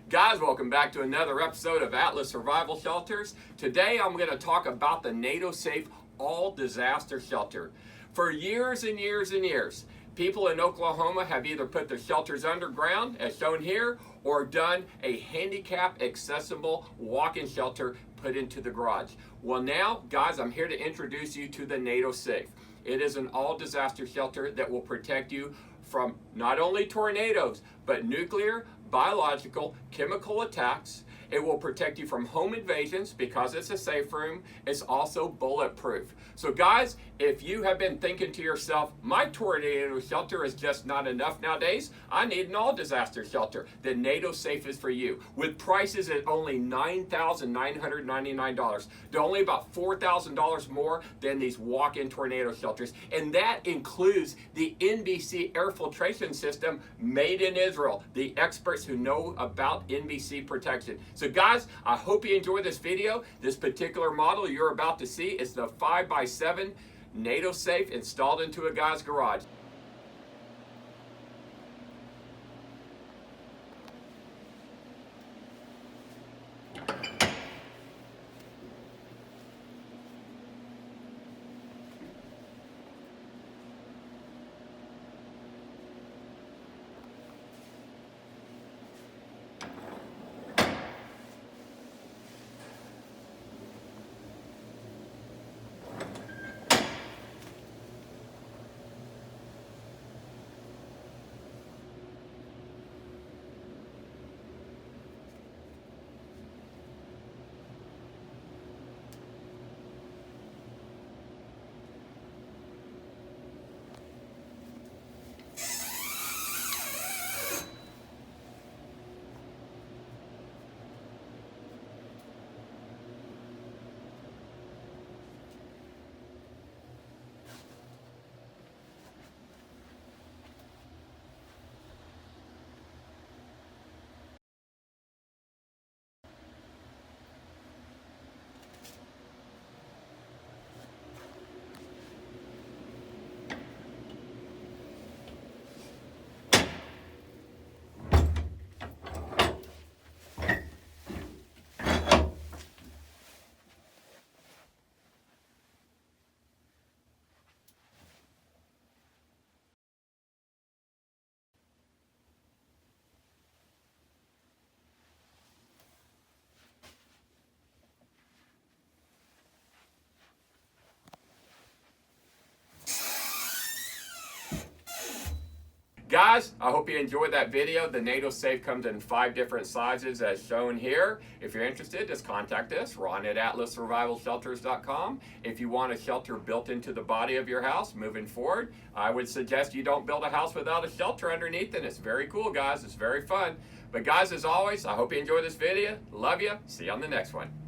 Guys, welcome back to another episode of Atlas Survival Shelters. Today I'm going to talk about the NadoSafe All Disaster Shelter. For years and years and years, people in Oklahoma have either put their shelters underground, as shown here, or done a handicap accessible walk-in shelter put into the garage. Well now, guys, I'm here to introduce you to the NadoSafe. It is an all disaster shelter that will protect you from not only tornadoes, but nuclear, biological, chemical attacks. It will protect you from home invasions because it's a safe room. It's also bulletproof. So guys, if you have been thinking to yourself, my tornado shelter is just not enough nowadays, I need an all disaster shelter, then NadoSafe is for you. With prices at only $9,999. They're only about $4,000 more than these walk-in tornado shelters. And that includes the NBC Air Filtration System made in Israel. The experts who know about NBC protection. So guys, I hope you enjoy this video. This particular model you're about to see is the 5x7 NadoSafe installed into a guy's garage. Guys, I hope you enjoyed that video. The NadoSafe comes in 5 different sizes as shown here. If you're interested, just contact us, Ron at atlassurvivalshelters.com. If you want a shelter built into the body of your house moving forward, I would suggest you don't build a house without a shelter underneath it. It's very cool, guys. It's very fun. But guys, as always, I hope you enjoyed this video. Love you. See you on the next one.